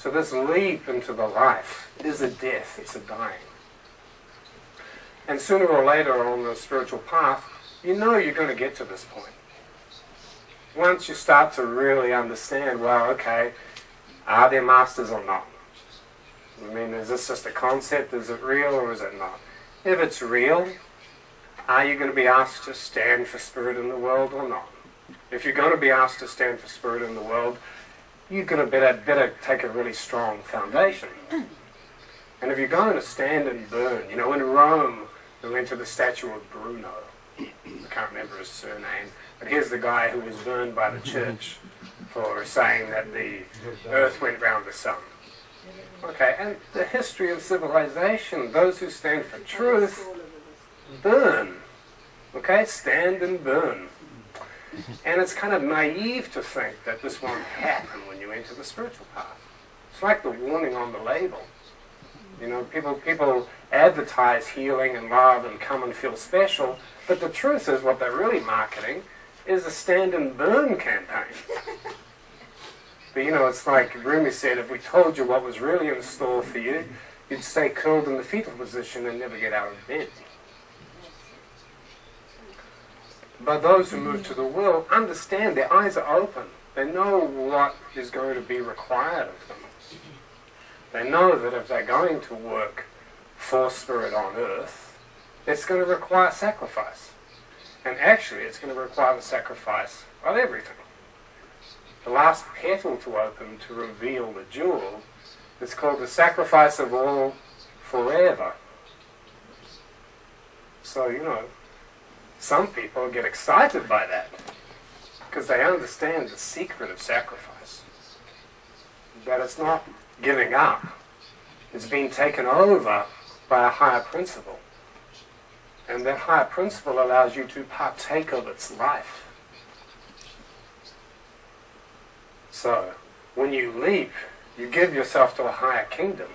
So this leap into the life is a death, it's a dying. And sooner or later on the spiritual path, you know you're going to get to this point. Once you start to really understand, well, okay, are there masters or not? I mean, is this just a concept? Is it real or is it not? If it's real, are you going to be asked to stand for spirit in the world or not? If you're going to be asked to stand for spirit in the world, you're going to better take a really strong foundation. And if you're going to stand and burn, you know, in Rome, they went to the statue of Bruno. I can't remember his surname, but here's the guy who was burned by the church for saying that the earth went round the sun. Okay, and the history of civilization, those who stand for truth, burn. Okay, stand and burn. And it's kind of naive to think that this won't happen when you enter the spiritual path. It's like the warning on the label. You know, people advertise healing and love and come and feel special, but the truth is what they're really marketing is a stand and burn campaign. But you know, it's like Rumi said, if we told you what was really in store for you, you'd stay curled in the fetal position and never get out of bed. But those who move to the will understand, their eyes are open. They know what is going to be required of them. They know that if they're going to work for spirit on earth, it's going to require sacrifice. And actually, it's going to require the sacrifice of everything. The last petal to open to reveal the jewel is called the sacrifice of all forever. So, you know, some people get excited by that because they understand the secret of sacrifice. That it's not giving up. It's being taken over by a higher principle. And that higher principle allows you to partake of its life. So, when you leap, you give yourself to a higher kingdom.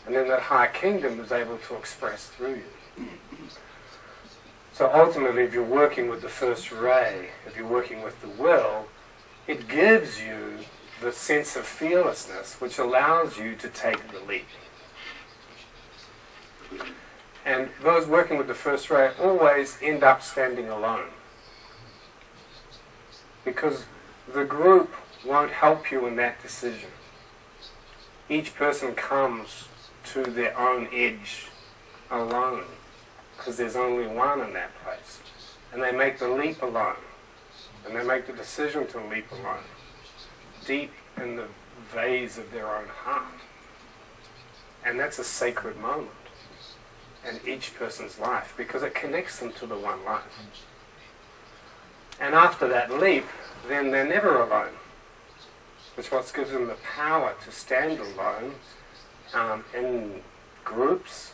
And then that higher kingdom is able to express through you. So ultimately, if you're working with the first ray, if you're working with the will, it gives you the sense of fearlessness which allows you to take the leap. And those working with the first ray always end up standing alone. Because the group won't help you in that decision. Each person comes to their own edge alone, because there's only one in that place. And they make the leap alone. And they make the decision to leap alone, deep in the vase of their own heart. And that's a sacred moment in each person's life, because it connects them to the one life. And after that leap, then they're never alone, which what gives them the power to stand alone in groups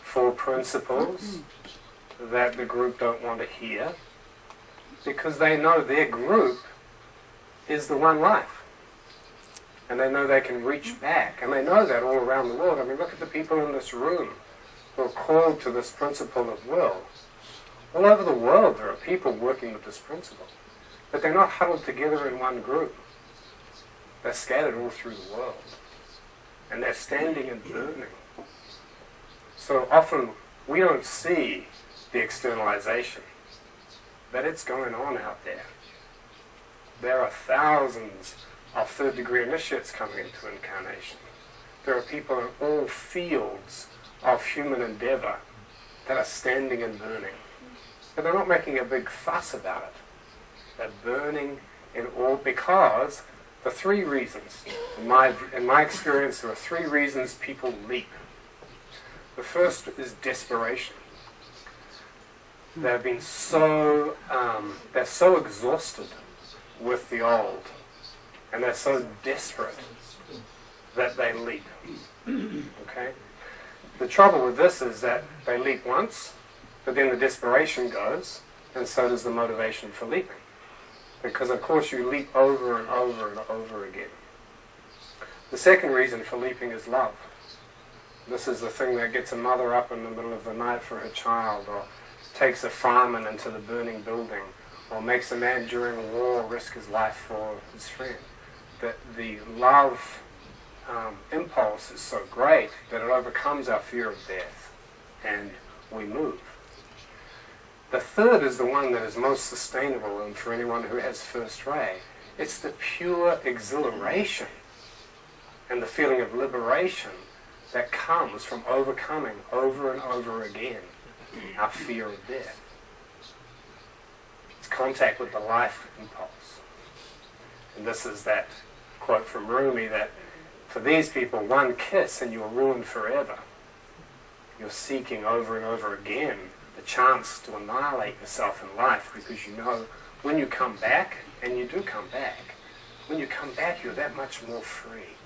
for principles that the group don't want to hear, because they know their group is the one life. And they know they can reach back, and they know that all around the world. I mean, look at the people in this room who are called to this principle of will. All over the world there are people working with this principle, but they're not huddled together in one group. They're scattered all through the world, and they're standing and burning. So often we don't see the externalization, but it's going on out there. There are thousands of third-degree initiates coming into incarnation. There are people in all fields of human endeavor that are standing and burning. But they're not making a big fuss about it. They're burning in all, because the three reasons, in my experience, there are three reasons people leap. The first is desperation. They've been so, they're so exhausted with the old, and they're so desperate that they leap. Okay? The trouble with this is that they leap once, but then the desperation goes, and so does the motivation for leaping. Because of course you leap over and over and over again. The second reason for leaping is love. This is the thing that gets a mother up in the middle of the night for her child, or takes a fireman into the burning building, or makes a man during a war risk his life for his friend. That the love impulse is so great that it overcomes our fear of death, and we move. The third is the one that is most sustainable, and for anyone who has first ray, it's the pure exhilaration and the feeling of liberation that comes from overcoming over and over again our fear of death. It's contact with the life impulse. And this is that quote from Rumi that for these people, one kiss and you're ruined forever. You're seeking over and over again the chance to annihilate yourself in life, because you know when you come back, and you do come back, when you come back you're that much more free.